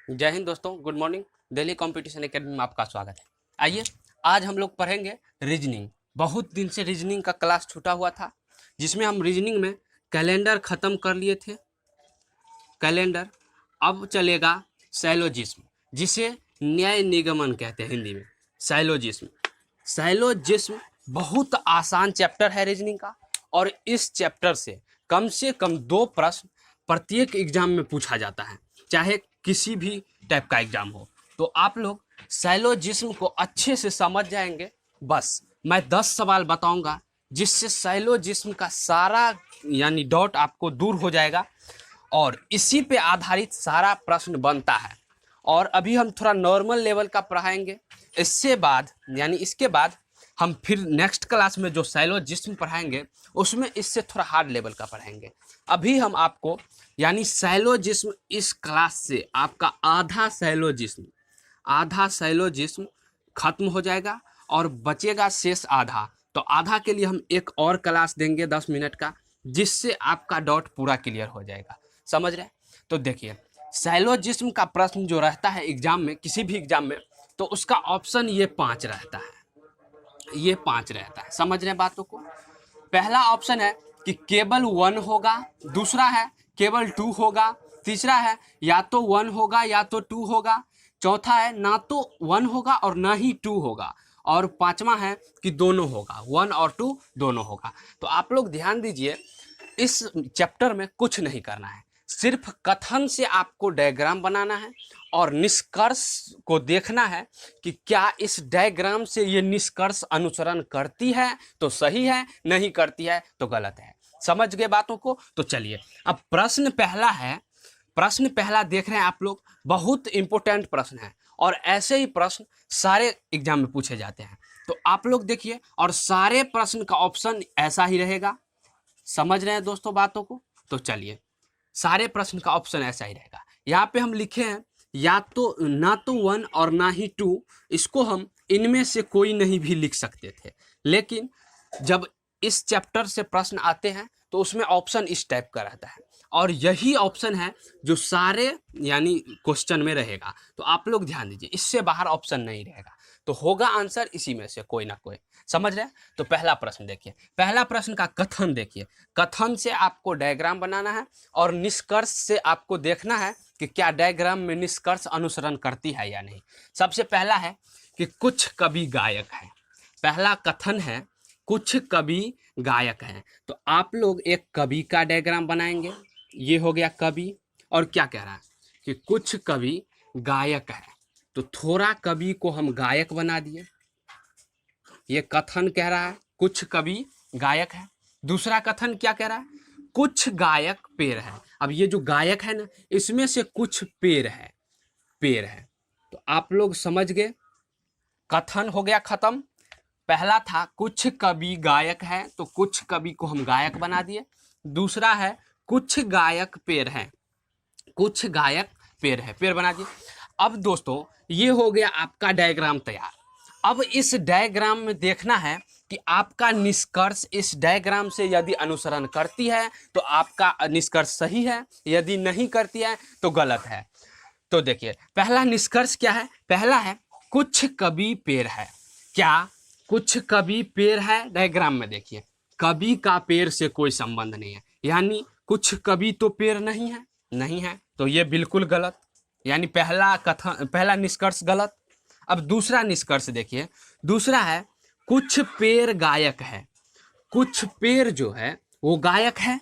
जय हिंद दोस्तों, good morning. Delhi competition academy में आपका स्वागत है। आइए, आज हम लोग पढ़ेंगे रीजनिंग। बहुत दिन से रीजनिंग का क्लास छूटा हुआ था, जिसमें हम रीजनिंग में कैलेंडर ख़त्म कर लिए थे। कैलेंडर अब चलेगा सैलोजिस्म, जिसे न्याय निगमन कहते हैं हिंदी में। सैलोजिस्म सैलोजिस्म बहुत आसान चैप्टर है रीजनिंग का, और इस चैप्टर से कम 2 प्रश्न प्रत्येक एग्जाम में पूछा जाता है, चाहे किसी भी टाइप का एग्जाम हो। तो आप लोग सैलोजिस्म को अच्छे से समझ जाएंगे। बस मैं 10 सवाल बताऊंगा, जिससे सैलोजिस्म का सारा यानी डाउट आपको दूर हो जाएगा, और इसी पे आधारित सारा प्रश्न बनता है। और अभी हम थोड़ा नॉर्मल लेवल का पढ़ाएंगे। इसके बाद हम फिर नेक्स्ट क्लास में जो सैलोजिस्म पढ़ाएंगे, उसमें इससे थोड़ा हार्ड लेवल का पढ़ाएंगे। अभी हम आपको यानी सैलोजिस्म, इस क्लास से आपका आधा सैलोजिस्म खत्म हो जाएगा और बचेगा शेष आधा। तो आधा के लिए हम एक और क्लास देंगे 10 मिनट का, जिससे आपका डाउट पूरा क्लियर हो जाएगा। समझ रहे? तो देखिए, सैलोजिस्म का प्रश्न जो रहता है एग्जाम में, किसी भी एग्जाम में, तो उसका ऑप्शन ये 5 रहता है। समझ रहे हैं बातों को? पहला ऑप्शन है कि केवल 1 होगा, दूसरा है केवल 2 होगा, तीसरा है या तो 1 होगा या तो 2 होगा, चौथा है ना तो 1 होगा और ना ही 2 होगा, और पांचवा है कि दोनों होगा, 1 और 2 दोनों होगा। तो आप लोग ध्यान दीजिए, इस चैप्टर में कुछ नहीं करना है, सिर्फ कथन से आपको डायग्राम बनाना है और निष्कर्ष को देखना है कि क्या इस डायग्राम से ये निष्कर्ष अनुसरण करती है तो सही है, नहीं करती है तो गलत है। समझ गए बातों को? तो चलिए, अब प्रश्न पहला देख रहे हैं आप लोग। बहुत इंपॉर्टेंट प्रश्न है, और ऐसे ही प्रश्न सारे एग्जाम में पूछे जाते हैं। तो आप लोग देखिए, और सारे प्रश्न का ऑप्शन ऐसा ही रहेगा। समझ रहे हैं दोस्तों बातों को? तो चलिए, सारे प्रश्न का ऑप्शन ऐसा ही रहेगा। यहाँ पे हम लिखे हैं या तो ना तो 1 और ना ही 2, इसको हम इनमें से कोई नहीं भी लिख सकते थे, लेकिन जब इस चैप्टर से प्रश्न आते हैं तो उसमें ऑप्शन इस टाइप का रहता है, और यही ऑप्शन है जो सारे यानी क्वेश्चन में रहेगा। तो आप लोग ध्यान दीजिए, इससे बाहर ऑप्शन नहीं रहेगा, तो होगा आंसर इसी में से कोई ना कोई। समझ रहे हैं? तो पहला प्रश्न देखिए, पहला प्रश्न का कथन देखिए। कथन से आपको डायग्राम बनाना है, और निष्कर्ष से आपको देखना है कि क्या डायग्राम में निष्कर्ष अनुसरण करती है या नहीं। सबसे पहला है कि कुछ कवि गायक है। पहला कथन है कुछ कवि गायक हैं। तो आप लोग एक कवि का डायग्राम बनाएंगे, ये हो गया कवि। और क्या कह रहा है कि कुछ कवि गायक है, तो थोड़ा कवि को हम गायक बना दिए। ये कथन कह रहा है कुछ कवि गायक है। दूसरा कथन क्या कह रहा है? कुछ गायक पेड़ है। अब ये जो गायक है ना, इसमें से कुछ पेड़ है। तो आप लोग समझ गए, कथन हो गया खत्म। पहला था कुछ कवि गायक है, तो कुछ कवि को हम गायक बना दिए। दूसरा है कुछ गायक पेड़ है, पेड़ बना दिए। अब दोस्तों, ये हो गया आपका डायग्राम तैयार। अब इस डायग्राम में देखना है कि आपका निष्कर्ष इस डायग्राम से यदि अनुसरण करती है तो आपका निष्कर्ष सही है, यदि नहीं करती है तो गलत है। तो देखिए, पहला निष्कर्ष क्या है? पहला है कुछ कवि पेड़ है। क्या कुछ कवि पेड़ है? डायग्राम में देखिए, कवि का पेड़ से कोई संबंध नहीं है, यानी कुछ कवि तो पेड़ नहीं है, तो ये बिल्कुल गलत, यानी पहला निष्कर्ष गलत। अब दूसरा निष्कर्ष देखिए, दूसरा है कुछ पेड़ गायक है। कुछ पेड़ जो है वो गायक है।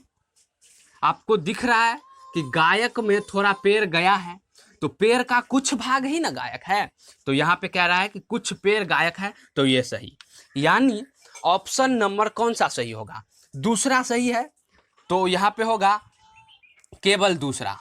आपको दिख रहा है कि गायक में थोड़ा पेड़ गया है, तो पेड़ का कुछ भाग ही ना गायक है। तो यहाँ पे कह रहा है कि कुछ पेड़ गायक है, तो ये सही, यानी ऑप्शन नंबर कौन सा सही होगा? दूसरा सही है। तो यहाँ पे होगा केवल दूसरा।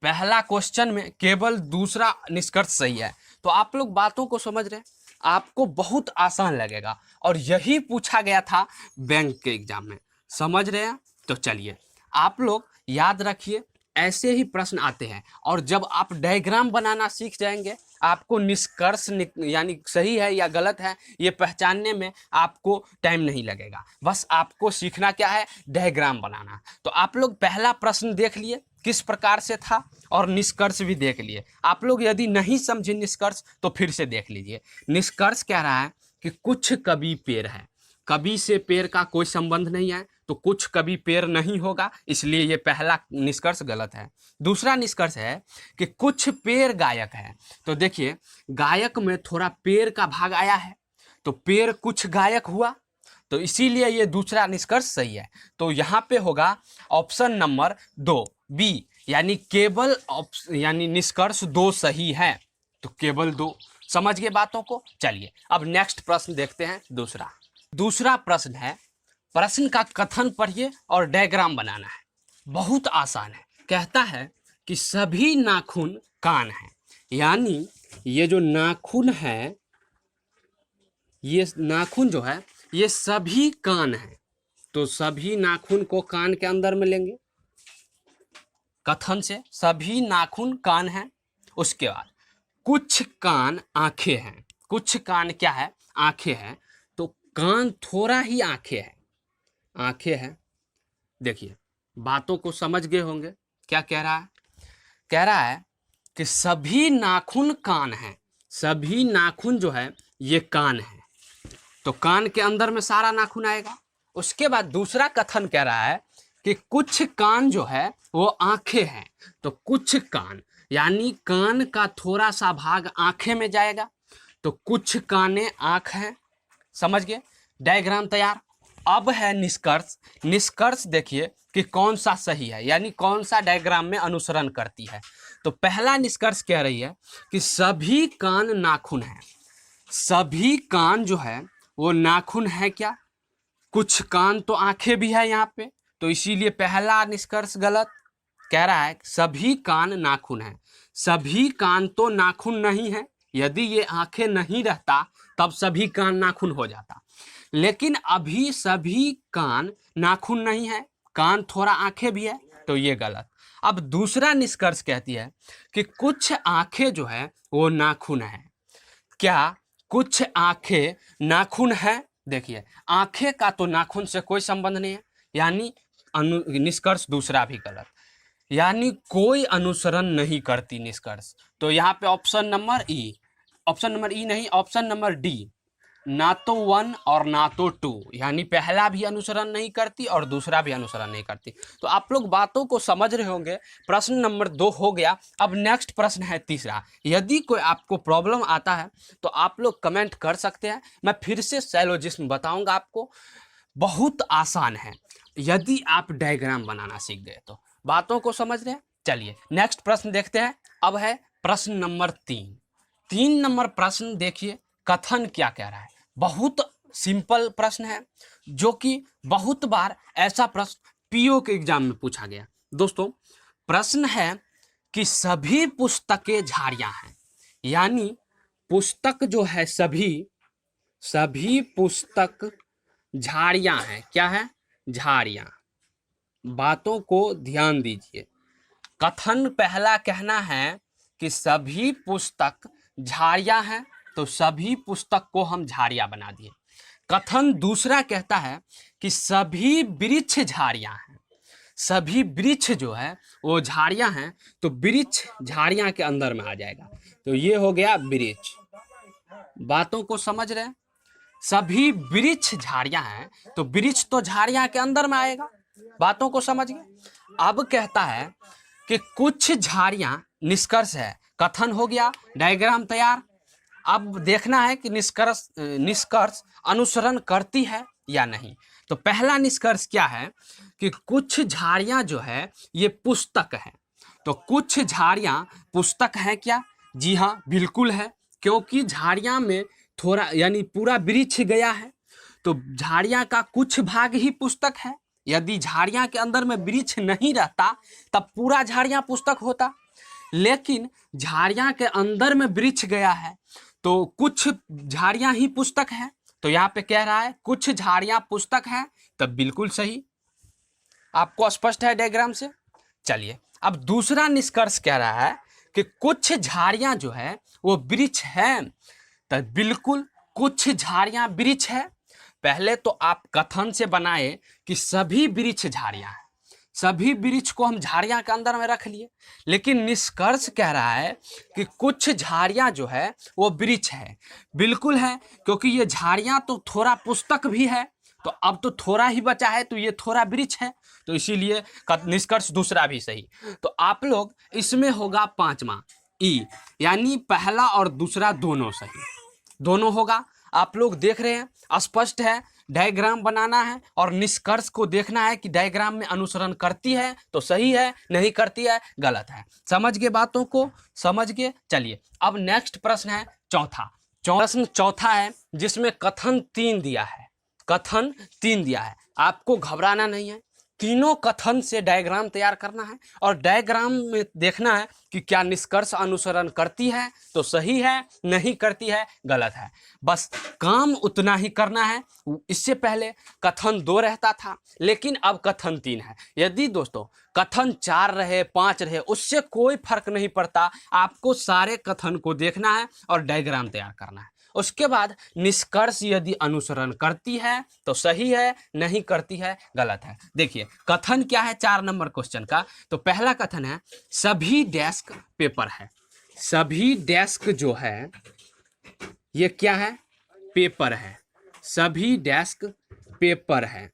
पहला क्वेश्चन में केवल दूसरा निष्कर्ष सही है। तो आप लोग बातों को समझ रहे हैं, आपको बहुत आसान लगेगा, और यही पूछा गया था बैंक के एग्जाम में। समझ रहे हैं? तो चलिए, आप लोग याद रखिए, ऐसे ही प्रश्न आते हैं, और जब आप डायग्राम बनाना सीख जाएंगे, आपको निष्कर्ष यानी सही है या गलत है ये पहचानने में आपको टाइम नहीं लगेगा। बस आपको सीखना क्या है? डायग्राम बनाना। तो आप लोग पहला प्रश्न देख लिए किस प्रकार से था और निष्कर्ष भी देख लिए। आप लोग यदि नहीं समझे निष्कर्ष तो फिर से देख लीजिए। निष्कर्ष कह रहा है कि कुछ कवि पेड़ है, कवि से पेड़ का कोई संबंध नहीं है, तो कुछ कवि पेड़ नहीं होगा, इसलिए ये पहला निष्कर्ष गलत है। दूसरा निष्कर्ष है कि कुछ पेड़ गायक है, तो देखिए गायक में थोड़ा पेड़ का भाग आया है, तो पेड़ कुछ गायक हुआ, तो इसीलिए ये दूसरा निष्कर्ष सही है। तो यहाँ पे होगा ऑप्शन नंबर 2 बी, यानी केवल यानी निष्कर्ष 2 सही है, तो केवल 2। समझ गए बातों को। चलिए अब नेक्स्ट प्रश्न देखते हैं। दूसरा प्रश्न है, प्रश्न का कथन पढ़िए और डायग्राम बनाना है, बहुत आसान है। कहता है कि सभी नाखून कान है, यानी ये जो नाखून है, ये नाखून जो है ये सभी कान है, तो सभी नाखून को कान के अंदर में लेंगे कथन से, सभी नाखून कान है। उसके बाद कुछ कान आंखें हैं, कुछ कान क्या है, आंखें हैं, तो कान थोड़ा ही आंखें हैं। देखिए बातों को समझ गए होंगे। क्या कह रहा है, कह रहा है कि सभी नाखून कान हैं, सभी नाखून जो है ये कान है, तो कान के अंदर में सारा नाखून आएगा। उसके बाद दूसरा कथन कह रहा है कि कुछ कान जो है वो आंखें हैं, तो कुछ कान यानी कान का थोड़ा सा भाग आंखें में जाएगा, तो कुछ काने आंख हैं। समझ गए, डायग्राम तैयार। अब है निष्कर्ष। निष्कर्ष देखिए कि कौन सा सही है, यानी कौन सा डायग्राम में अनुसरण करती है। तो पहला निष्कर्ष कह रही है कि सभी कान नाखून हैं, सभी कान जो है वो नाखून है। क्या, कुछ कान तो आंखें भी है यहाँ पे, तो इसीलिए पहला निष्कर्ष गलत। कह रहा है सभी कान नाखून है, सभी कान तो नाखून नहीं है, यदि ये आंखें नहीं रहता तब सभी कान नाखून हो जाता, लेकिन अभी सभी कान नाखून नहीं है, कान थोड़ा आंखें भी है, तो ये गलत। अब दूसरा निष्कर्ष कहती है कि कुछ आंखें जो है वो नाखून है। क्या कुछ आंखें नाखून है? देखिए आंखें का तो नाखून से कोई संबंध नहीं है, यानी निष्कर्ष दूसरा भी गलत, यानी कोई अनुसरण नहीं करती निष्कर्ष। तो यहाँ पे ऑप्शन नंबर ई नहीं, ऑप्शन नंबर डी, ना तो 1 और ना तो 2, यानी पहला भी अनुसरण नहीं करती और दूसरा भी अनुसरण नहीं करती। तो आप लोग बातों को समझ रहे होंगे। प्रश्न नंबर 2 हो गया। अब नेक्स्ट प्रश्न है तीसरा। यदि कोई आपको प्रॉब्लम आता है तो आप लोग कमेंट कर सकते हैं, मैं फिर से सैलोजिस्म बताऊंगा आपको, बहुत आसान है यदि आप डायग्राम बनाना सीख गए तो। बातों को समझ रहे हैं। चलिए नेक्स्ट प्रश्न देखते हैं। अब है प्रश्न नंबर 3 नंबर प्रश्न देखिए कथन क्या कह रहा है। बहुत सिंपल प्रश्न है, जो कि बहुत बार ऐसा प्रश्न पीओ के एग्जाम में पूछा गया। दोस्तों प्रश्न है कि सभी पुस्तकें झाड़ियां हैं, यानी पुस्तक जो है सभी पुस्तक झाड़ियां हैं। क्या है? झाड़ियां। बातों को ध्यान दीजिए। कथन पहला कहना है कि सभी पुस्तक झाड़ियां हैं, तो सभी पुस्तक को हम झाड़ियां बना दिए। कथन दूसरा कहता है कि सभी वृक्ष झाड़ियां हैं, सभी वृक्ष जो है वो झाड़ियां हैं, तो वृक्ष झाड़ियां के अंदर में आ जाएगा, तो ये हो गया वृक्ष। बातों को समझ रहे हैं। सभी वृक्ष झाड़ियां हैं, तो वृक्ष तो झाड़ियां के अंदर में आएगा। बातों को समझ गए। अब कहता है कि कुछ झाड़ियां, निष्कर्ष है, कथन हो गया, डायग्राम तैयार। अब देखना है कि निष्कर्ष अनुसरण करती है या नहीं। तो पहला निष्कर्ष क्या है कि कुछ झाड़ियां जो है ये पुस्तक है, तो कुछ झाड़ियां पुस्तक है क्या? जी हाँ बिल्कुल है, क्योंकि झाड़ियां में थोड़ा यानी पूरा वृक्ष गया है, तो झाड़ियां का कुछ भाग ही पुस्तक है। यदि झाड़ियां के अंदर में वृक्ष नहीं रहता तब पूरा झाड़ियां पुस्तक होता, लेकिन झाड़ियां के अंदर में वृक्ष गया है, तो कुछ झाड़ियां ही पुस्तक है। तो यहाँ पे कह रहा है कुछ झाड़ियां पुस्तक है, तब बिल्कुल सही। आपको स्पष्ट है डायग्राम से। चलिए अब दूसरा निष्कर्ष कह रहा है कि कुछ झाड़ियां जो है वो वृक्ष है, तो बिल्कुल कुछ झाड़ियां वृक्ष है। पहले तो आप कथन से बनाए कि सभी वृक्ष झाड़ियां हैं, सभी वृक्ष को हम झाड़ियां के अंदर में रख लिए, लेकिन निष्कर्ष कह रहा है कि कुछ झाड़ियां जो है वो वृक्ष है। बिल्कुल है, क्योंकि ये झाड़ियां तो थोड़ा पुस्तक भी है, तो अब तो थोड़ा ही बचा है, तो ये थोड़ा वृक्ष है, तो इसीलिए निष्कर्ष दूसरा भी सही। तो आप लोग इसमें होगा पांचवा ई, यानी पहला और दूसरा दोनों सही, दोनों होगा। आप लोग देख रहे हैं, स्पष्ट है। डायग्राम बनाना है और निष्कर्ष को देखना है कि डायग्राम में अनुसरण करती है तो सही है, नहीं करती है गलत है। समझ गए बातों को, समझ गए। चलिए अब नेक्स्ट प्रश्न है चौथा। प्रश्न चौथा है जिसमें कथन 3 दिया है, कथन 3 दिया है। आपको घबराना नहीं है, तीनों कथन से डायग्राम तैयार करना है और डायग्राम में देखना है कि क्या निष्कर्ष अनुसरण करती है तो सही है, नहीं करती है गलत है। बस काम उतना ही करना है। इससे पहले कथन 2 रहता था, लेकिन अब कथन 3 है। यदि दोस्तों कथन 4 रहे, 5 रहे, उससे कोई फर्क नहीं पड़ता। आपको सारे कथन को देखना है और डायग्राम तैयार करना है। उसके बाद निष्कर्ष यदि अनुसरण करती है तो सही है, नहीं करती है गलत है। देखिए कथन क्या है 4 नंबर क्वेश्चन का। तो पहला कथन है सभी डेस्क पेपर है। सभी डेस्क जो है ये क्या है, पेपर है। सभी डेस्क पेपर है।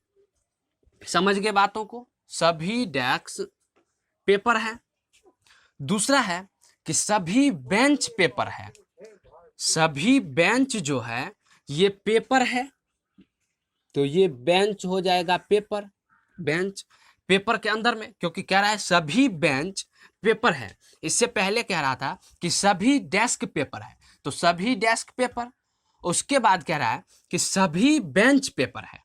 समझ गए बातों को, सभी डेस्क पेपर है। दूसरा है कि सभी बेंच पेपर है। सभी बेंच जो है ये पेपर है, तो ये बेंच हो जाएगा पेपर। बेंच पेपर के अंदर में, क्योंकि कह रहा है सभी बेंच पेपर है। इससे पहले कह रहा था कि सभी डेस्क पेपर है, तो सभी डेस्क पेपर। उसके बाद कह रहा है कि सभी बेंच पेपर है।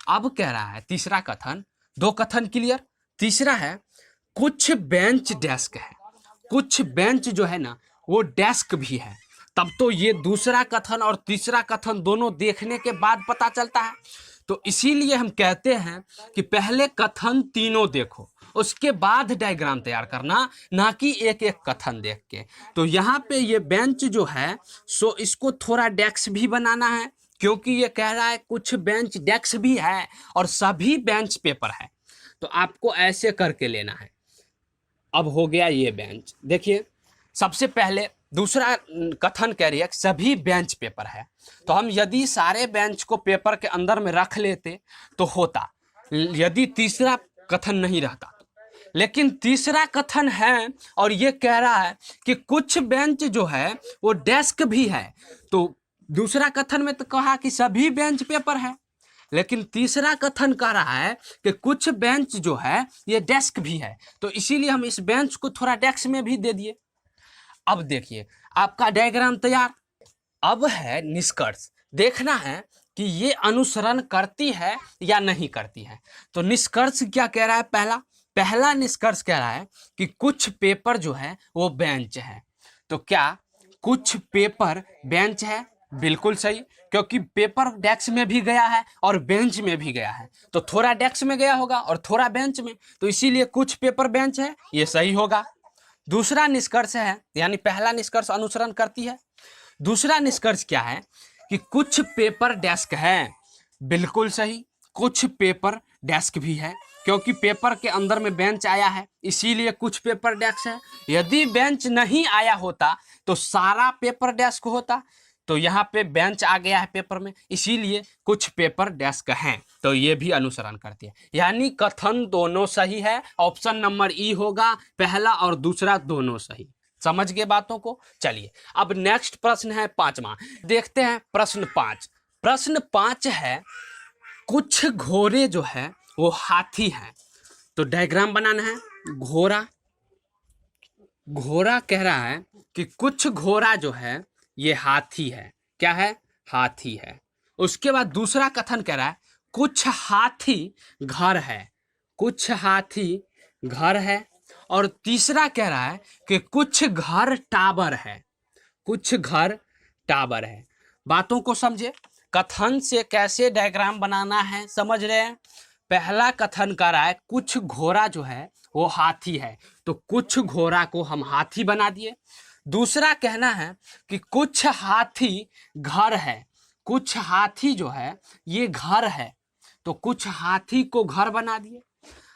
अब कह रहा है तीसरा कथन, 2 कथन क्लियर। तीसरा है कुछ बेंच डेस्क है। कुछ बेंच जो है ना वो डेस्क भी है। तब तो ये दूसरा कथन और तीसरा कथन दोनों देखने के बाद पता चलता है। तो इसीलिए हम कहते हैं कि पहले कथन तीनों देखो, उसके बाद डायग्राम तैयार करना, ना कि एक एक कथन देख के। तो यहाँ पे ये बेंच जो है सो इसको थोड़ा डेस्क भी बनाना है, क्योंकि ये कह रहा है कुछ बेंच डेस्क भी है और सभी बेंच पेपर है। तो आपको ऐसे करके लेना है। अब हो गया ये बेंच। देखिए सबसे पहले दूसरा कथन कह रही है सभी बेंच पेपर है, तो हम यदि सारे बेंच को पेपर के अंदर में रख लेते तो होता, यदि तीसरा कथन नहीं रहता तो। लेकिन तीसरा कथन है और ये कह रहा है कि कुछ बेंच जो है वो डेस्क भी है। तो दूसरा कथन में तो कहा कि सभी बेंच पेपर है, लेकिन तीसरा कथन कह रहा है कि कुछ बेंच जो है ये डेस्क भी है। तो इसीलिए हम इस बेंच को थोड़ा डेस्क में भी दे दिए। अब देखिए आपका डायग्राम तैयार। अब है निष्कर्ष, देखना है कि ये अनुसरण करती है या नहीं करती है। तो निष्कर्ष क्या कह रहा है, पहला निष्कर्ष कह रहा है कि कुछ पेपर जो है वो बेंच है। तो क्या कुछ पेपर बेंच है? बिल्कुल सही, क्योंकि पेपर डेस्क में भी गया है और बेंच में भी गया है, तो थोड़ा डेस्क में गया होगा और थोड़ा बेंच में, तो इसीलिए कुछ पेपर बेंच है, ये सही होगा। दूसरा निष्कर्ष है, यानी पहला निष्कर्ष अनुसरण करती है। दूसरा निष्कर्ष क्या है कि कुछ पेपर डेस्क है। बिल्कुल सही, कुछ पेपर डेस्क भी है, क्योंकि पेपर के अंदर में बेंच आया है, इसीलिए कुछ पेपर डेस्क है। यदि बेंच नहीं आया होता तो सारा पेपर डेस्क होता, तो यहाँ पे बेंच आ गया है पेपर में, इसीलिए कुछ पेपर डेस्क हैं, तो ये भी अनुसरण करती है। यानी कथन दोनों सही है, ऑप्शन नंबर ई होगा, पहला और दूसरा दोनों सही। समझ गए बातों को। चलिए अब नेक्स्ट प्रश्न है 5वां, देखते हैं प्रश्न 5। प्रश्न 5 है कुछ घोड़े जो है वो हाथी है। तो डायग्राम बनाना है। घोड़ा कह रहा है कि कुछ घोड़ा जो है ये हाथी है। क्या है? हाथी है। उसके बाद दूसरा कथन कह रहा है कुछ हाथी घर है। कुछ हाथी घर है। और तीसरा कह रहा है कि कुछ घर टावर है। कुछ घर टावर है। बातों को समझे, कथन से कैसे डायग्राम बनाना है समझ रहे हैं। पहला कथन कर रहा है कुछ घोड़ा जो है वो हाथी है, तो कुछ घोड़ा को हम हाथी बना दिए। दूसरा कहना है कि कुछ हाथी घर है। कुछ हाथी जो है ये घर है, तो कुछ हाथी को घर बना दिए।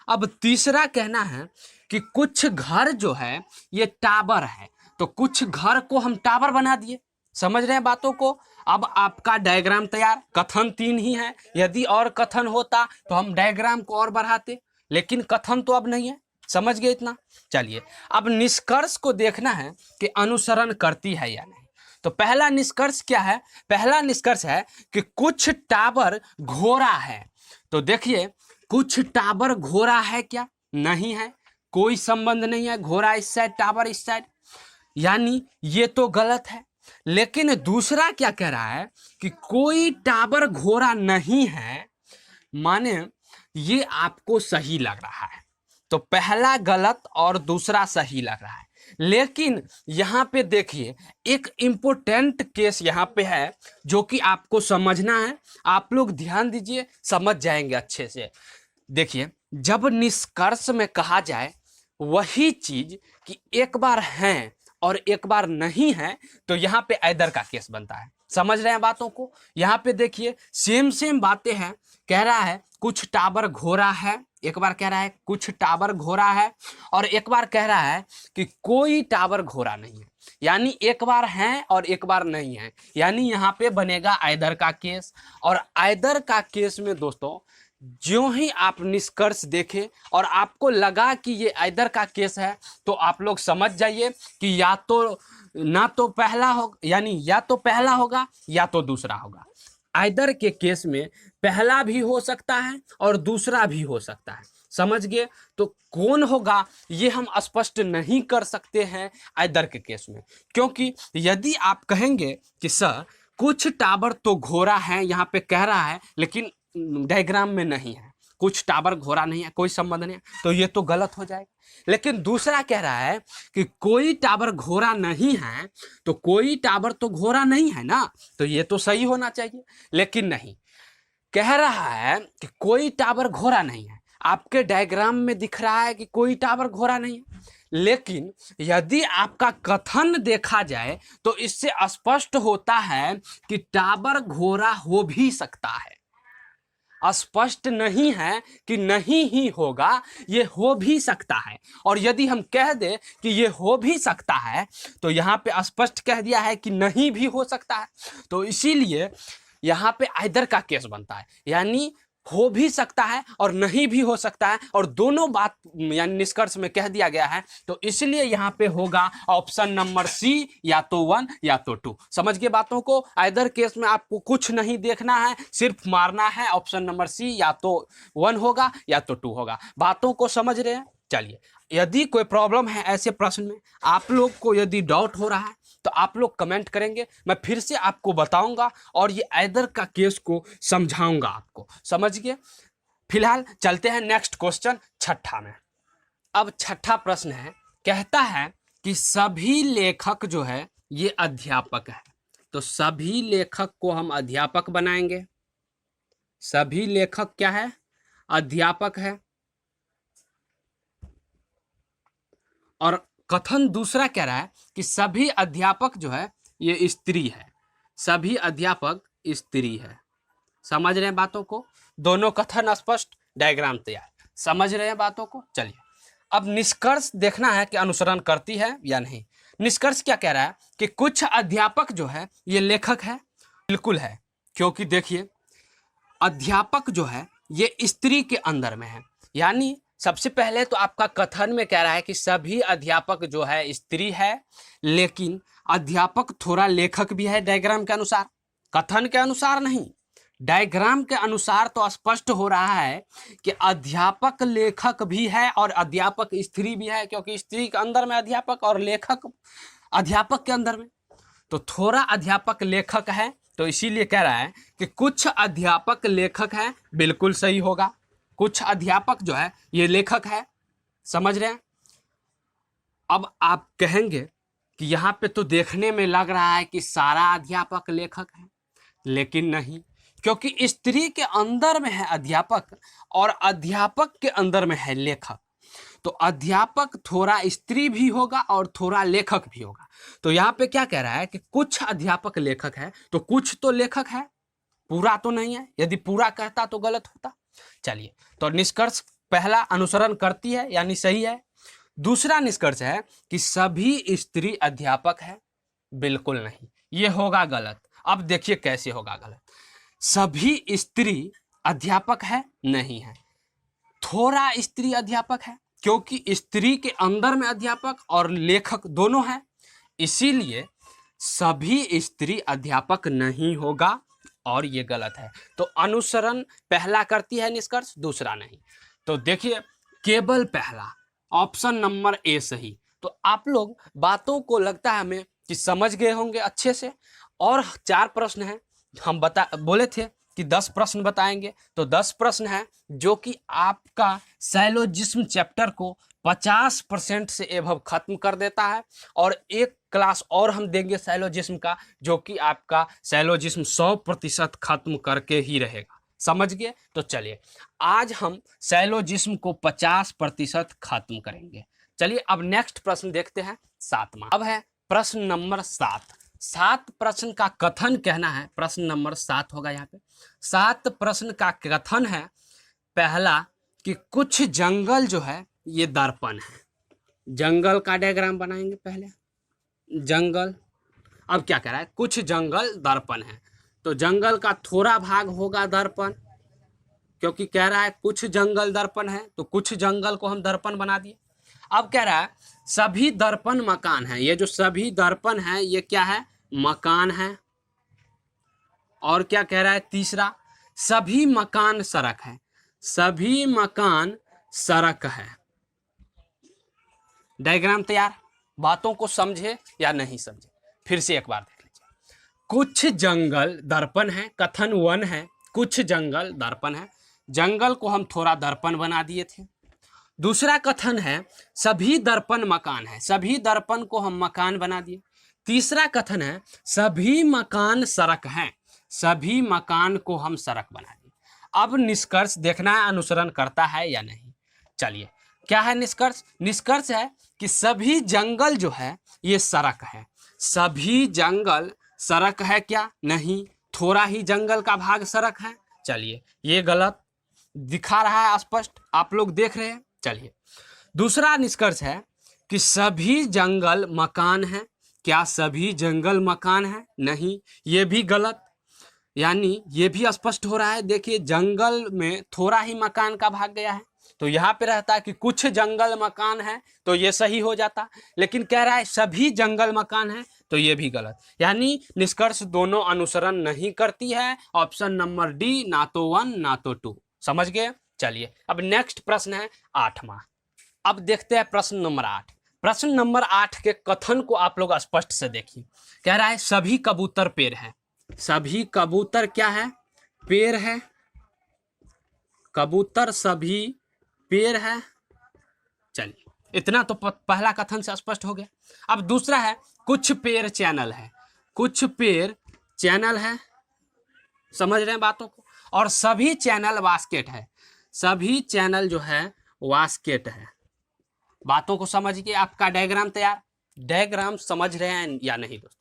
अब तीसरा कहना है कि कुछ घर जो है ये टावर है, तो कुछ घर को हम टावर बना दिए। समझ रहे हैं बातों को। अब आपका डायग्राम तैयार। कथन 3 ही है, यदि और कथन होता तो हम डायग्राम को और बढ़ाते, लेकिन कथन तो अब नहीं है। समझ गए इतना। चलिए अब निष्कर्ष को देखना है कि अनुसरण करती है या नहीं। तो पहला निष्कर्ष क्या है? पहला निष्कर्ष है कि कुछ टावर घोड़ा है। तो देखिए कुछ टावर घोड़ा है क्या? नहीं है, कोई संबंध नहीं है। घोड़ा इस साइड, टावर इस साइड, यानी ये तो गलत है। लेकिन दूसरा क्या कह रहा है कि कोई टावर घोड़ा नहीं है, माने ये आपको सही लग रहा है। तो पहला गलत और दूसरा सही लग रहा है। लेकिन यहां पे देखिए एक इंपॉर्टेंट केस यहां पे है जो कि आपको समझना है। आप लोग ध्यान दीजिए, समझ जाएंगे अच्छे से। देखिए जब निष्कर्ष में कहा जाए वही चीज कि एक बार है और एक बार नहीं है, तो यहाँ पे ऐदर का केस बनता है। समझ रहे हैं बातों को। यहाँ पे देखिए सेम सेम बातें हैं। कह रहा है कुछ टावर घोड़ा है, एक बार कह रहा है कुछ टावर घोड़ा है, और एक बार कह रहा है कि कोई टावर घोड़ा नहीं है। यानी एक बार है और एक बार नहीं है, यानी यहाँ पे बनेगा ऐदर का केस। और ऐदर का केस में दोस्तों ज्यों ही आप निष्कर्ष देखें और आपको लगा कि ये ऐदर का केस है, तो आप लोग समझ जाइए कि या तो ना तो पहला हो, यानी या तो पहला होगा या तो दूसरा होगा। ऐदर के केस में पहला भी हो सकता है और दूसरा भी हो सकता है। समझ गए। तो कौन होगा ये हम स्पष्ट नहीं कर सकते हैं ऐदर के केस में, क्योंकि यदि आप कहेंगे कि सर कुछ टावर तो घोड़ा है, यहाँ पे कह रहा है लेकिन डायग्राम में नहीं है, कुछ टावर घोड़ा नहीं है, कोई संबंध नहीं है, तो ये तो गलत हो जाएगा। लेकिन दूसरा कह रहा है कि कोई टावर घोड़ा नहीं है, तो कोई टावर तो घोड़ा नहीं है ना, तो ये तो सही होना चाहिए। लेकिन नहीं, कह रहा है कि कोई टावर घोड़ा नहीं है। आपके डायग्राम में दिख रहा है कि कोई टावर घोड़ा नहीं है, लेकिन यदि आपका कथन देखा जाए तो इससे स्पष्ट होता है कि टावर घोड़ा हो भी सकता है। स्पष्ट नहीं है कि नहीं ही होगा, ये हो भी सकता है। और यदि हम कह दे कि ये हो भी सकता है, तो यहाँ पे स्पष्ट कह दिया है कि नहीं भी हो सकता है। तो इसीलिए यहाँ पे ऐदर का केस बनता है, यानी हो भी सकता है और नहीं भी हो सकता है, और दोनों बात यानी निष्कर्ष में कह दिया गया है। तो इसलिए यहाँ पे होगा ऑप्शन नंबर सी, या तो 1 या तो 2। समझ गए बातों को। ऐदर केस में आपको कुछ नहीं देखना है, सिर्फ मारना है ऑप्शन नंबर सी, या तो 1 होगा या तो 2 होगा। बातों को समझ रहे हैं। चलिए यदि कोई प्रॉब्लम है ऐसे प्रश्न में, आप लोग को यदि डाउट हो रहा है, तो आप लोग कमेंट करेंगे, मैं फिर से आपको बताऊंगा और ये ऐदर का केस को समझाऊंगा आपको। समझ गए। फिलहाल चलते हैं नेक्स्ट क्वेश्चन, छठा में। अब छठा प्रश्न है, कहता है कि सभी लेखक जो है ये अध्यापक है। तो सभी लेखक को हम अध्यापक बनाएंगे। सभी लेखक क्या है? अध्यापक है। और कथन दूसरा कह रहा है कि सभी अध्यापक जो है ये स्त्री है। सभी अध्यापक स्त्री है। समझ रहे हैं बातों को। दोनों कथन स्पष्ट, डायग्राम तैयार। समझ रहे हैं बातों को। चलिए अब निष्कर्ष देखना है कि अनुसरण करती है या नहीं। निष्कर्ष क्या कह रहा है कि कुछ अध्यापक जो है ये लेखक है। बिल्कुल है, क्योंकि देखिए अध्यापक जो है ये स्त्री के अंदर में है। यानी सबसे पहले तो आपका कथन में कह रहा है कि सभी अध्यापक जो है स्त्री है, लेकिन अध्यापक थोड़ा लेखक भी है डायग्राम के अनुसार। कथन के अनुसार नहीं, डायग्राम के अनुसार तो स्पष्ट हो रहा है कि अध्यापक लेखक भी है और अध्यापक स्त्री भी है, क्योंकि स्त्री के अंदर में अध्यापक और लेखक अध्यापक के अंदर में। तो थोड़ा अध्यापक लेखक है, तो इसीलिए कह रहा है कि कुछ अध्यापक लेखक है। बिल्कुल सही होगा, कुछ अध्यापक जो है ये लेखक है। समझ रहे हैं। अब आप कहेंगे कि यहाँ पे तो देखने में लग रहा है कि सारा अध्यापक लेखक है, लेकिन नहीं, क्योंकि स्त्री के अंदर में है अध्यापक और अध्यापक के अंदर में है लेखक। तो अध्यापक थोड़ा स्त्री भी होगा और थोड़ा लेखक भी होगा। तो यहाँ पे क्या कह रहा है कि कुछ अध्यापक लेखक है, तो कुछ तो लेखक है, पूरा तो नहीं है। यदि पूरा कहता तो गलत होता। चलिए तो निष्कर्ष पहला अनुसरण करती है यानी सही है। दूसरा निष्कर्ष है कि सभी स्त्री अध्यापक है, बिल्कुल नहीं, ये होगा गलत। अब देखिए कैसे होगा गलत। सभी स्त्री अध्यापक है, नहीं है, थोड़ा स्त्री अध्यापक है, क्योंकि स्त्री के अंदर में अध्यापक और लेखक दोनों हैं, इसीलिए सभी स्त्री अध्यापक नहीं होगा और ये गलत है। तो अनुसरण पहला करती है निष्कर्ष, दूसरा नहीं। तो देखिए केवल पहला, ऑप्शन नंबर ए सही। तो आप लोग बातों को लगता है हमें कि समझ गए होंगे अच्छे से। और 4 प्रश्न हैं, हम बोले थे कि 10 प्रश्न बताएंगे, तो 10 प्रश्न हैं जो कि आपका साइलोजिज्म चैप्टर को 50% से एभव खत्म कर देता है। और एक क्लास और हम देंगे साइलोजिज्म का, जो कि आपका साइलोजिज्म 100% खत्म करके ही रहेगा। समझ गए? तो चलिए आज हम साइलोजिज्म को 50% खत्म करेंगे। चलिए अब नेक्स्ट प्रश्न देखते हैं, 7वां। अब है प्रश्न नंबर 7। 7 प्रश्न का कथन कहना है, प्रश्न नंबर 7 होगा यहाँ पे। 7 प्रश्न का कथन है पहला कि कुछ जंगल जो है ये दर्पण है। जंगल का डायग्राम बनाएंगे पहले, जंगल। अब क्या कह रहा है, कुछ जंगल दर्पण है, तो जंगल का थोड़ा भाग होगा दर्पण, क्योंकि कह रहा है कुछ जंगल दर्पण है, तो कुछ जंगल को हम दर्पण बना दिए। अब कह रहा है सभी दर्पण मकान है, ये जो सभी दर्पण है ये क्या है, मकान है। और क्या कह रहा है तीसरा, सभी मकान सड़क है, सभी मकान सड़क है। डायग्राम तैयार, बातों को समझे या नहीं समझे, फिर से एक बार देख लीजिए। कुछ जंगल दर्पण है, कथन 1 है, कुछ जंगल दर्पण है, जंगल को हम थोड़ा दर्पण बना दिए थे। दूसरा कथन है सभी दर्पण मकान है, सभी दर्पण को हम मकान बना दिए। तीसरा कथन है सभी मकान सड़क हैं, सभी मकान को हम सड़क बना दिए। अब निष्कर्ष देखना है अनुसरण करता है या नहीं। चलिए क्या है निष्कर्ष, निष्कर्ष है कि सभी जंगल जो है ये सड़क है। सभी जंगल सड़क है क्या, नहीं, थोड़ा ही जंगल का भाग सड़क है। चलिए ये गलत दिखा रहा है स्पष्ट, आप लोग देख रहे हैं। चलिए दूसरा निष्कर्ष है कि सभी जंगल मकान है, क्या सभी जंगल मकान है, नहीं, ये भी गलत, यानी ये भी स्पष्ट हो रहा है। देखिए जंगल में थोड़ा ही मकान का भाग गया है, तो यहाँ पे रहता है कि कुछ जंगल मकान है, तो ये सही हो जाता, लेकिन कह रहा है सभी जंगल मकान है, तो ये भी गलत। यानी निष्कर्ष दोनों अनुसरण नहीं करती है। ऑप्शन नंबर डी, ना तो 1 ना तो 2। समझ गए? चलिए अब नेक्स्ट प्रश्न है 8वां। अब देखते हैं प्रश्न नंबर 8। प्रश्न नंबर 8 के कथन को आप लोग स्पष्ट से देखिए। कह रहा है सभी कबूतर पेड़ है, सभी कबूतर क्या है, पेड़ है, कबूतर सभी पेड़ है। चलिए इतना तो पहला कथन से स्पष्ट हो गया। अब दूसरा है कुछ पेड़ चैनल है, कुछ पेड़ चैनल है, समझ रहे हैं बातों को, और सभी चैनल बास्केट है, सभी चैनल जो है बास्केट है। बातों को समझ के आपका डायग्राम तैयार। डायग्राम समझ रहे हैं या नहीं दोस्तों?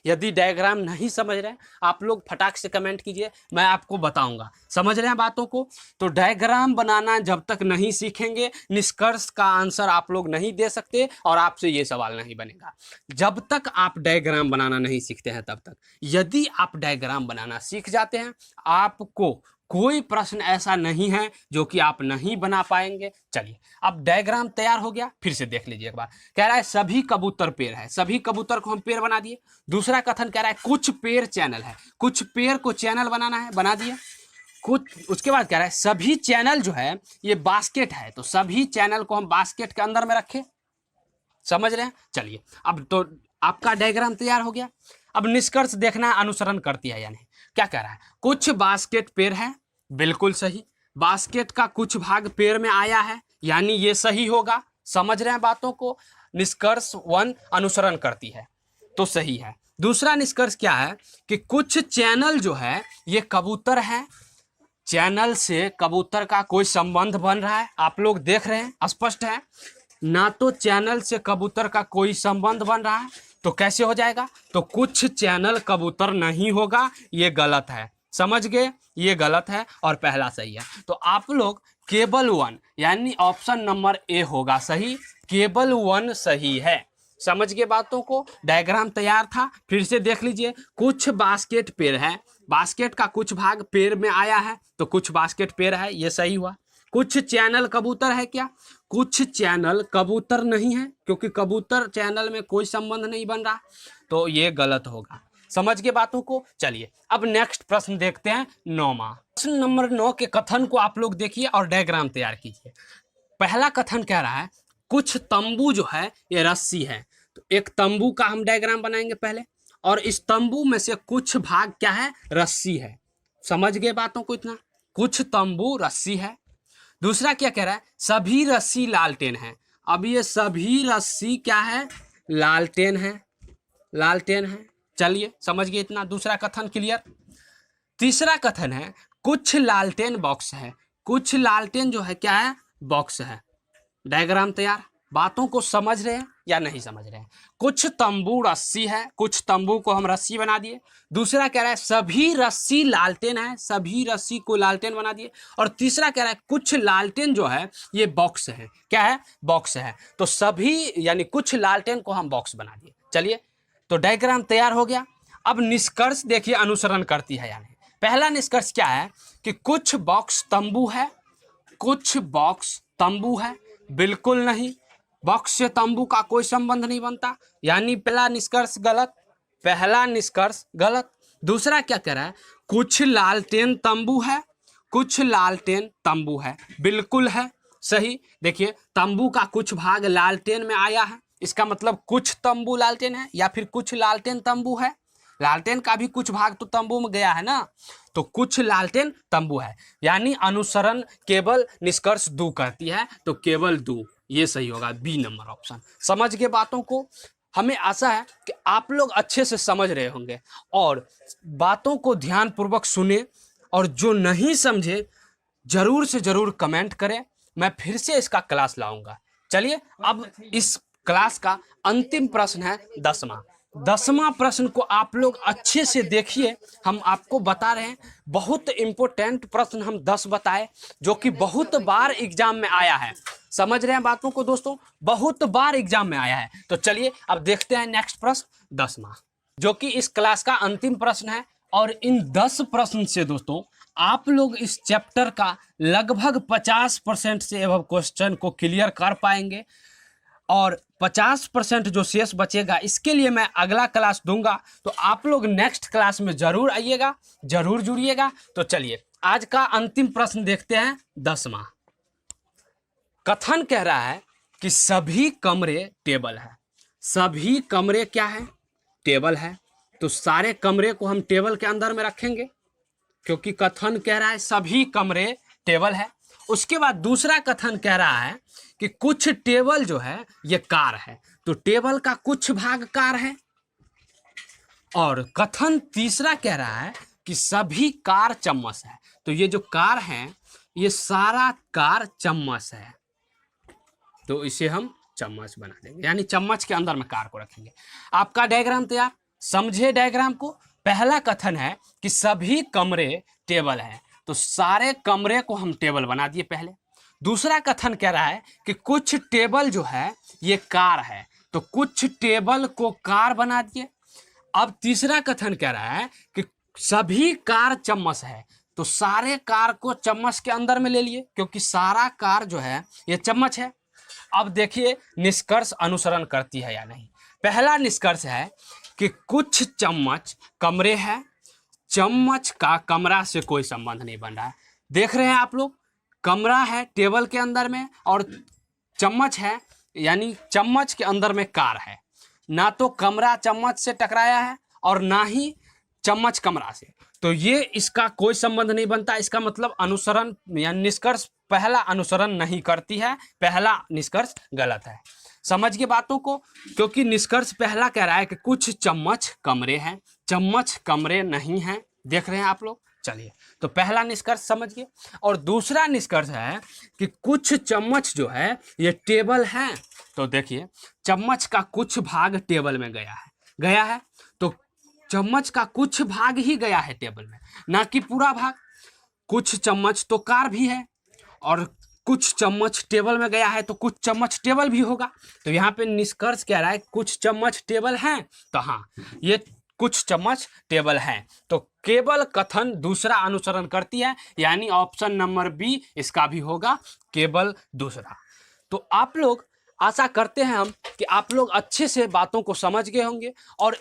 यदि डायग्राम नहीं समझ रहे हैं आप लोग फटाक से कमेंट कीजिए, मैं आपको बताऊंगा। समझ रहे हैं बातों को? तो डायग्राम बनाना जब तक नहीं सीखेंगे निष्कर्ष का आंसर आप लोग नहीं दे सकते और आपसे ये सवाल नहीं बनेगा। जब तक आप डायग्राम बनाना नहीं सीखते हैं तब तक। यदि आप डायग्राम बनाना सीख जाते हैं आपको कोई प्रश्न ऐसा नहीं है जो कि आप नहीं बना पाएंगे। चलिए अब डायग्राम तैयार हो गया, फिर से देख लीजिए एक बार। कह रहा है सभी कबूतर पेड़ है, सभी कबूतर को हम पेड़ बना दिए। दूसरा कथन कह रहा है कुछ पेड़ चैनल है, कुछ पेड़ को चैनल बनाना है, बना दिए कुछ। उसके बाद कह रहा है सभी चैनल जो है ये बास्केट है, तो सभी चैनल को हम बास्केट के अंदर में रखें। समझ रहे हैं? चलिए अब तो आपका डायग्राम तैयार हो गया। अब निष्कर्ष देखना है अनुसरण करती है या नहीं। क्या कह रहा है, कुछ बास्केट पेड़ है, बिल्कुल सही, बास्केट का कुछ भाग पेड़ में आया है, यानी ये सही होगा। समझ रहे हैं बातों को? निष्कर्ष 1 अनुसरण करती है, तो सही है। दूसरा निष्कर्ष क्या है कि कुछ चैनल जो है ये कबूतर है, चैनल से कबूतर का कोई संबंध बन रहा है, आप लोग देख रहे हैं, स्पष्ट है ना। तो चैनल से कबूतर का कोई संबंध बन रहा है, तो कैसे हो जाएगा? तो कुछ चैनल कबूतर नहीं होगा, ये गलत है। समझ गए? ये गलत है और पहला सही है। तो आप लोग केवल 1 यानी ऑप्शन नंबर ए होगा सही, केवल 1 सही है। समझ गए बातों को। डायग्राम तैयार था, फिर से देख लीजिए। कुछ बास्केट पेड़ है, बास्केट का कुछ भाग पेड़ में आया है तो कुछ बास्केट पेड़ है, ये सही हुआ। कुछ चैनल कबूतर है क्या? कुछ चैनल कबूतर नहीं है, क्योंकि कबूतर चैनल में कोई संबंध नहीं बन रहा, तो ये गलत होगा। समझ के बातों को। चलिए अब नेक्स्ट प्रश्न देखते हैं, 9वां प्रश्न। नंबर 9 के कथन को आप लोग देखिए और डायग्राम तैयार कीजिए। पहला कथन कह रहा है कुछ तंबू जो है ये रस्सी है, तो एक तंबू का हम डायग्राम बनाएंगे पहले, और इस तंबू में से कुछ भाग क्या है? रस्सी है। समझ गए बातों को इतना? कुछ तंबू रस्सी है। दूसरा क्या कह रहा है? सभी रस्सी लालटेन है। अब ये सभी रस्सी क्या है? लालटेन है, लालटेन है। चलिए समझ गए इतना, दूसरा कथन क्लियर। तीसरा कथन है कुछ लालटेन बॉक्स है। कुछ लालटेन जो है क्या है? बॉक्स है। डायग्राम तैयार। बातों को समझ रहे हैं या नहीं समझ रहे हैं? कुछ तंबू रस्सी है, कुछ तंबू को हम रस्सी बना दिए। दूसरा कह रहा है सभी रस्सी लालटेन है, सभी रस्सी को लालटेन बना दिए। और तीसरा कह रहा है कुछ लालटेन जो है ये बॉक्स है। क्या है? बॉक्स है। तो सभी यानी कुछ लालटेन को हम बॉक्स बना दिए। चलिए तो डायग्राम तैयार हो गया। अब निष्कर्ष देखिए अनुसरण करती है या नहीं। पहला निष्कर्ष क्या है कि कुछ बॉक्स तंबू है, कुछ बॉक्स तंबू है। बिल्कुल नहीं, बॉक्स से तंबू का कोई संबंध नहीं बनता, यानी पहला निष्कर्ष गलत, पहला निष्कर्ष गलत। दूसरा क्या कह रहा है? कुछ लालटेन तंबू है, कुछ लालटेन तंबू है। बिल्कुल है सही। देखिए तंबू का कुछ भाग लालटेन में आया है, इसका मतलब कुछ तंबू लालटेन है, या फिर कुछ लालटेन तंबू है। लालटेन का भी कुछ भाग तो तंबू में गया है ना, तो कुछ लालटेन तंबू है, यानी अनुसरण केवल निष्कर्ष दो करती है, तो केवल दो ये सही होगा, बी नंबर ऑप्शन। समझ गए बातों को? हमें आशा है कि आप लोग अच्छे से समझ रहे होंगे और बातों को ध्यान पूर्वक सुने, और जो नहीं समझे जरूर से जरूर कमेंट करें, मैं फिर से इसका क्लास लाऊंगा। चलिए अब इस क्लास का अंतिम प्रश्न है 10वां। 10वां प्रश्न को आप लोग अच्छे से देखिए, हम आपको बता रहे हैं बहुत इंपॉर्टेंट प्रश्न हम 10 बताए, जो कि बहुत बार एग्जाम में आया है। समझ रहे हैं बातों को दोस्तों? बहुत बार एग्जाम में आया है। तो चलिए अब देखते हैं नेक्स्ट प्रश्न 10वां, जो कि इस क्लास का अंतिम प्रश्न है। और इन 10 प्रश्न से दोस्तों आप लोग इस चैप्टर का लगभग 50% से एबव क्वेश्चन को क्लियर कर पाएंगे, और 50% जो शेष बचेगा इसके लिए मैं अगला क्लास दूंगा, तो आप लोग नेक्स्ट क्लास में जरूर आइएगा, जरूर जुड़िएगा। तो चलिए आज का अंतिम प्रश्न देखते हैं 10वां। कथन कह रहा है कि सभी कमरे टेबल है। सभी कमरे क्या है? टेबल है। तो सारे कमरे को हम टेबल के अंदर में रखेंगे, क्योंकि कथन कह रहा है सभी कमरे टेबल है। उसके बाद दूसरा कथन कह रहा है कि कुछ टेबल जो है ये कार है, तो टेबल का कुछ भाग कार है। और कथन तीसरा कह रहा है कि सभी कार चम्मच है, तो ये जो कार है ये सारा कार चम्मच है, तो इसे हम चम्मच बना देंगे, यानी चम्मच के अंदर में कार को रखेंगे। आपका डायग्राम तैयार, समझे डायग्राम को? पहला कथन है कि सभी कमरे टेबल है, तो सारे कमरे को हम टेबल बना दिए पहले। दूसरा कथन कह रहा है कि कुछ टेबल जो है ये कार है, तो कुछ टेबल को कार बना दिए। अब तीसरा कथन कह रहा है कि सभी कार चम्मच है, तो सारे कार को चम्मच के अंदर में ले लिए, क्योंकि सारा कार जो है ये चम्मच है। अब देखिए निष्कर्ष अनुसरण करती है या नहीं। पहला निष्कर्ष है कि कुछ चम्मच कमरे है, चम्मच का कमरा से कोई संबंध नहीं बन रहा है। देख रहे हैं आप लोग, कमरा है टेबल के अंदर में और चम्मच है, यानी चम्मच के अंदर में कार है। ना तो कमरा चम्मच से टकराया है और ना ही चम्मच कमरा से, तो ये इसका कोई संबंध नहीं बनता। इसका मतलब अनुसरण या निष्कर्ष पहला अनुसरण नहीं करती है, पहला निष्कर्ष गलत है। समझ गए बातों को? क्योंकि निष्कर्ष पहला कह रहा है कि कुछ चम्मच कमरे हैं, चम्मच कमरे नहीं हैं। देख रहे हैं आप लोग? चलिए तो पहला निष्कर्ष समझ गए। और दूसरा निष्कर्ष है कि कुछ चम्मच जो है ये टेबल है, तो देखिए चम्मच का कुछ भाग टेबल में गया है, तो चम्मच का कुछ भाग ही गया है टेबल में, ना कि पूरा भाग। कुछ चम्मच तो कार भी है, और कुछ चम्मच टेबल में गया है तो कुछ चम्मच टेबल भी होगा। तो यहाँ पे निष्कर्ष कह रहा है कुछ चम्मच टेबल हैं, तो हाँ ये कुछ चम्मच टेबल हैं। तो केवल कथन दूसरा अनुसरण करती है, यानी ऑप्शन नंबर बी इसका भी होगा, केवल दूसरा। तो आप लोग आशा करते हैं हम कि आप लोग अच्छे से बातों को समझ गए होंगे और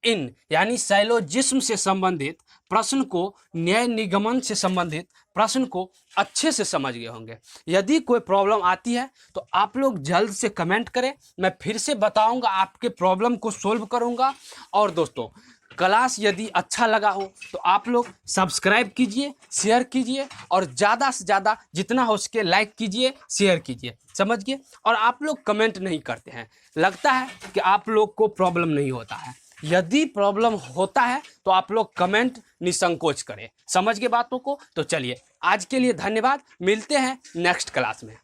इन यानी सैलोजिस्म से संबंधित प्रश्न को, न्याय निगमन से संबंधित प्रश्न को अच्छे से समझ गए होंगे। यदि कोई प्रॉब्लम आती है तो आप लोग जल्द से कमेंट करें, मैं फिर से बताऊंगा, आपके प्रॉब्लम को सोल्व करूंगा। और दोस्तों क्लास यदि अच्छा लगा हो तो आप लोग सब्सक्राइब कीजिए, शेयर कीजिए और ज़्यादा से ज़्यादा जितना हो सके लाइक कीजिए, शेयर कीजिए, समझ गए। और आप लोग कमेंट नहीं करते हैं, लगता है कि आप लोग को प्रॉब्लम नहीं होता है। यदि प्रॉब्लम होता है तो आप लोग कमेंट निसंकोच करें, समझ गए बातों को। तो चलिए आज के लिए धन्यवाद, मिलते हैं नेक्स्ट क्लास में।